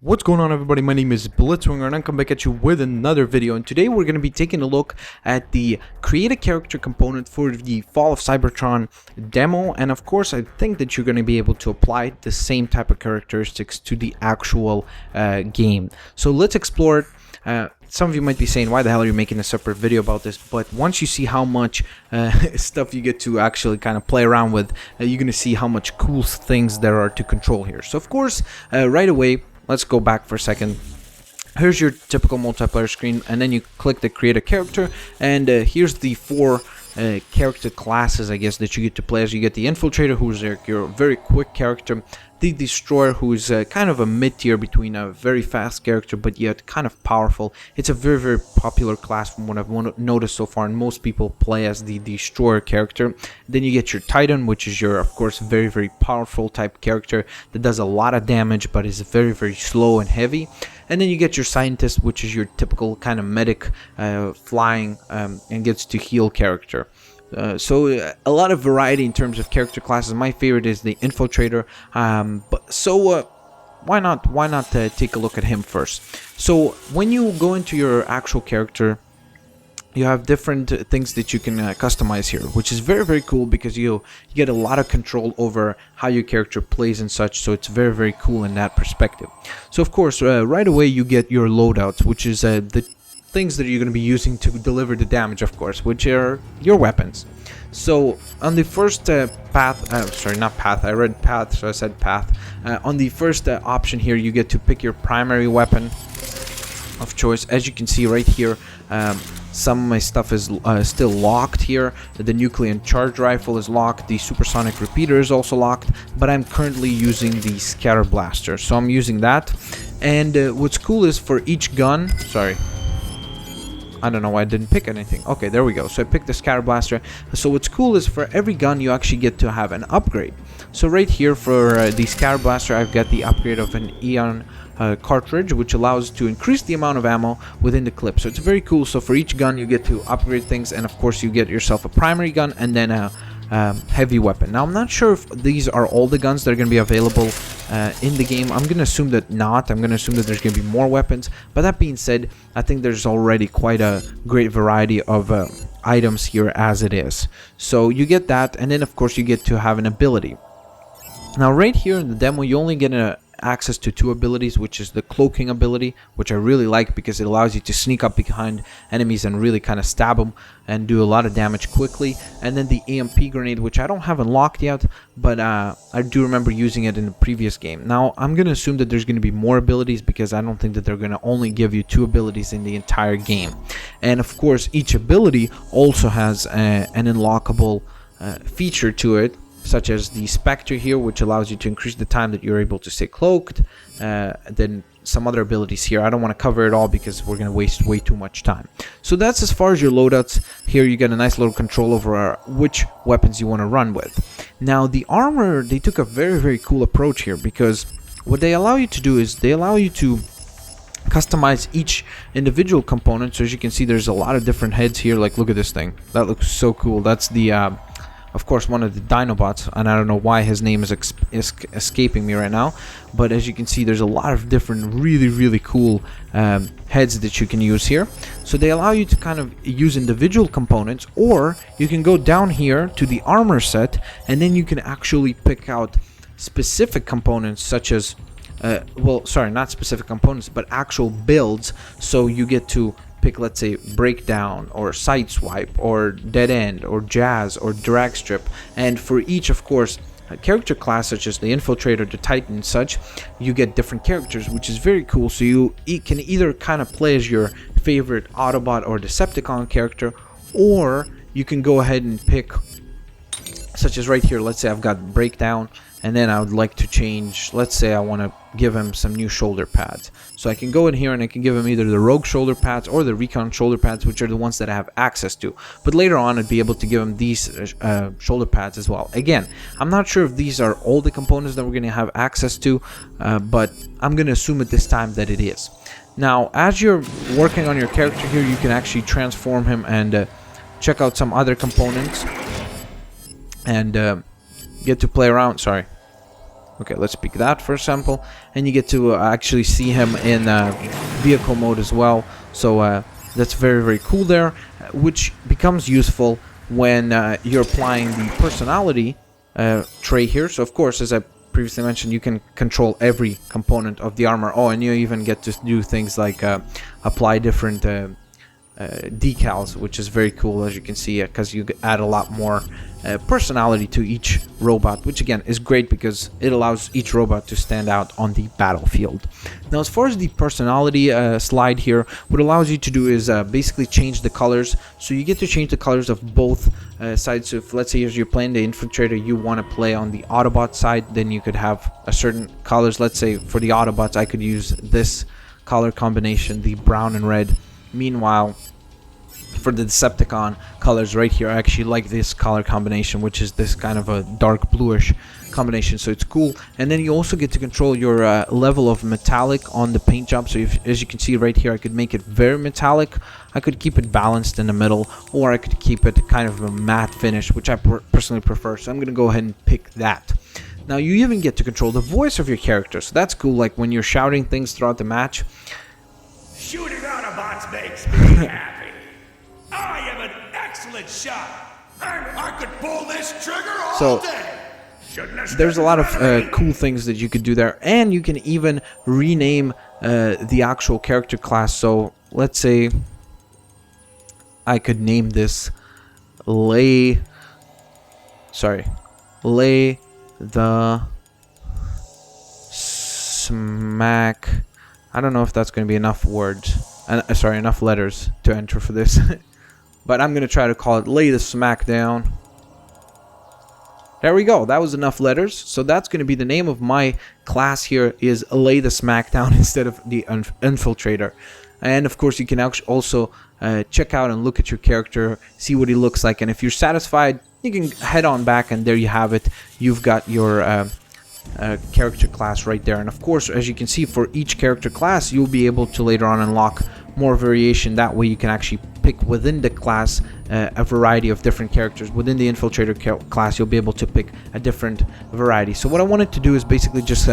What's going on, everybody? My name is Blitzwinger and I'm coming back at you with another video, and today we're going to be taking a look at the create a character component for the Fall of Cybertron demo. And of course, I think that you're going to be able to apply the same type of characteristics to the actual game. So let's explore it. Some of you might be saying, why the hell are you making a separate video about this? But once you see how much stuff you get to actually kind of play around with, you're going to see how much cool things there are to control here. So of course, right away, let's go back for a second. Here's your typical multiplayer screen, and then you click the create a character, and here's the four character classes, I guess, that you get to play as. You get the Infiltrator, who's your very quick character, the Destroyer, who's kind of a mid-tier between a very fast character but yet kind of powerful. It's a very, very popular class from what I've noticed so far, and most people play as the Destroyer character. Then you get your Titan, which is your, of course, very, very powerful type character that does a lot of damage but is very, very slow and heavy. And then you get your Scientist, which is your typical kind of medic, flying and gets to heal character. So a lot of variety in terms of character classes. My favorite is the Infiltrator, why not take a look at him first. So when you go into your actual character, you have different things that you can customize here, which is very, very cool because you get a lot of control over how your character plays and such. So it's very, very cool in that perspective. So of course, right away you get your loadouts, which is the things that you're going to be using to deliver the damage, of course, which are your weapons. So on the first I read path, so I said path. On the first option here, you get to pick your primary weapon of choice. As you can see right here, some of my stuff is still locked here. The nuclear charge rifle is locked. The supersonic repeater is also locked, but I'm currently using the scatter blaster, so I'm using that. And what's cool is for each gun, I don't know why I didn't pick anything. Okay, there we go. So I picked the scatter blaster. So what's cool is for every gun you actually get to have an upgrade. So right here for the scatter blaster, I've got the upgrade of an Eon cartridge, which allows to increase the amount of ammo within the clip. So it's very cool. So for each gun you get to upgrade things, and of course you get yourself a primary gun and then a heavy weapon. Now I'm not sure if these are all the guns that are going to be available in the game. I'm going to assume that not. I'm going to assume that there's going to be more weapons. But that being said, I think there's already quite a great variety of items here as it is. So you get that, and then of course you get to have an ability. Now right here in the demo, you only get access to two abilities, which is the cloaking ability, which I really like because it allows you to sneak up behind enemies and really kind of stab them and do a lot of damage quickly. And then the EMP grenade, which I don't have unlocked yet, but I do remember using it in the previous game. Now I'm going to assume that there's going to be more abilities because I don't think that they're going to only give you two abilities in the entire game. And of course each ability also has an unlockable feature to it, such as the Spectre here, which allows you to increase the time that you're able to stay cloaked. Then some other abilities here. I don't want to cover it all because we're going to waste way too much time. So that's as far as your loadouts. Here you get a nice little control over which weapons you want to run with. Now the armor, they took a very, very cool approach here, because what they allow you to do is they allow you to customize each individual component. So as you can see, there's a lot of different heads here. Like, look at this thing. That looks so cool. That's the of course, one of the Dinobots, and I don't know why his name is escaping me right now. But as you can see, there's a lot of different really, really cool heads that you can use here. So they allow you to kind of use individual components, or you can go down here to the armor set, and then you can actually pick out specific components, such as, not specific components, but actual builds. So you get to pick, let's say, breakdown or sideswipe or dead end or jazz or drag strip, and for each, of course, character class, such as the Infiltrator, the Titan and such, you get different characters, which is very cool. So you can either kind of play as your favorite Autobot or Decepticon character, or you can go ahead and pick, such as right here, let's say I've got breakdown, and then I would like to change, let's say I want to give him some new shoulder pads. So I can go in here and I can give him either the Rogue shoulder pads or the Recon shoulder pads, which are the ones that I have access to. But later on I'd be able to give him these shoulder pads as well. Again, I'm not sure if these are all the components that we're going to have access to, but I'm going to assume at this time that it is. Now, as you're working on your character here, you can actually transform him and check out some other components and get to play around. Okay, let's pick that for example, and you get to actually see him in vehicle mode as well. So that's very, very cool there, which becomes useful when you're applying the personality trait here. So of course, as I previously mentioned, you can control every component of the armor. Oh, and you even get to do things like apply different decals, which is very cool, as you can see, because you add a lot more personality to each robot, which again is great because it allows each robot to stand out on the battlefield. Now, as far as the personality slide here, what it allows you to do is basically change the colors. So you get to change the colors of both sides. So if, let's say, as you're playing the infiltrator, you want to play on the Autobot side, then you could have a certain colors. Let's say for the Autobots, I could use this color combination, the brown and red. Meanwhile, for the Decepticon colors right here, I actually like this color combination, which is this kind of a dark bluish combination, so it's cool. And then you also get to control your level of metallic on the paint job. So as you can see right here, I could make it very metallic, I could keep it balanced in the middle, or I could keep it kind of a matte finish, which I personally prefer. So I'm going to go ahead and pick that. Now you even get to control the voice of your character, so that's cool, like when you're shouting things throughout the match. Shooting Autobots makes me happy. I am an excellent shot, and I could pull this trigger all day. There's a lot of cool things that you could do there, and you can even rename the actual character class. So let's say I could name this Lay the Smack. I don't know if that's going to be enough words, sorry, enough letters to enter for this. But I'm going to try to call it Lay the Smackdown. There we go. That was enough letters. So that's going to be the name of my class here, is Lay the Smackdown instead of the Infiltrator. And of course, you can also check out and look at your character, see what he looks like. And if you're satisfied, you can head on back, and there you have it. You've got your character class right there. And of course, as you can see, for each character class, you'll be able to later on unlock more variation. That way you can actually pick within the class a variety of different characters. Within the Infiltrator class, you'll be able to pick a different variety. So what I wanted to do is basically just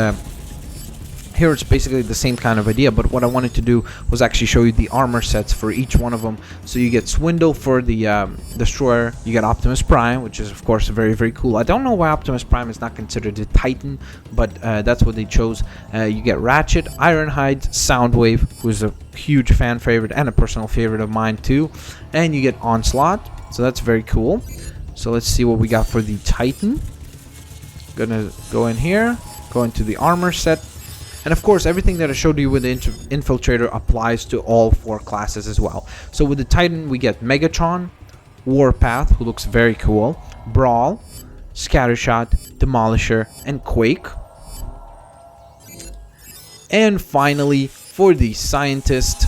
here it's basically the same kind of idea, but what I wanted to do was actually show you the armor sets for each one of them. So you get Swindle for the Destroyer, you get Optimus Prime, which is of course very, very cool. I don't know why Optimus Prime is not considered a Titan, but that's what they chose. You get Ratchet, Ironhide, Soundwave, who is a huge fan favorite and a personal favorite of mine too, and you get Onslaught, so that's very cool. So let's see what we got for the Titan. Gonna go in here, go into the armor set. And of course, everything that I showed you with the Infiltrator applies to all 4 classes as well. So with the Titan, we get Megatron, Warpath, who looks very cool, Brawl, Scattershot, Demolisher, and Quake. And finally, for the Scientist,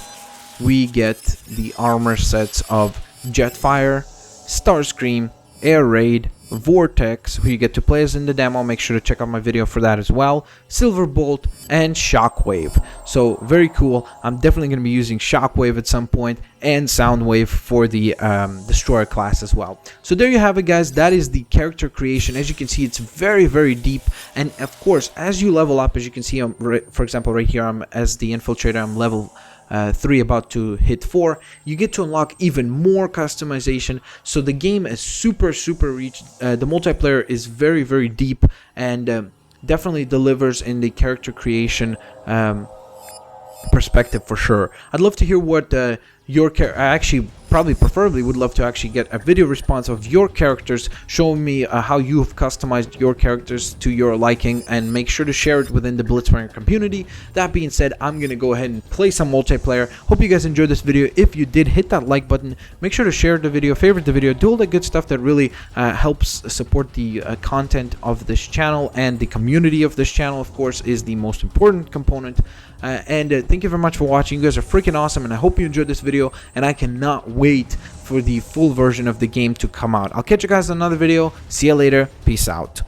we get the armor sets of Jetfire, Starscream, Air Raid, Vortex, who you get to play as in the demo. Make sure to check out my video for that as well. Silverbolt and Shockwave. So very cool. I'm definitely going to be using Shockwave at some point, and Soundwave for the Destroyer class as well. So there you have it, guys. That is the character creation. As you can see, it's very, very deep. And of course, as you level up, as you can see, for example, right here, I'm as the Infiltrator, I'm level 3, about to hit 4. You get to unlock even more customization. So the game is super, super rich. The multiplayer is very, very deep, and definitely delivers in the character creation perspective for sure. I'd love to hear what your actually probably preferably would love to actually get a video response of your characters, showing me how you have customized your characters to your liking, and make sure to share it within the Blitzwinger community. That being said, I'm gonna go ahead and play some multiplayer. Hope you guys enjoyed this video. If you did, hit that like button, make sure to share the video, favorite the video, do all the good stuff that really helps support the content of this channel, and the community of this channel, of course, is the most important component. And thank you very much for watching. You guys are freaking awesome, and I hope you enjoyed this video, and I cannot wait for the full version of the game to come out. I'll catch you guys in another video. See you later. Peace out.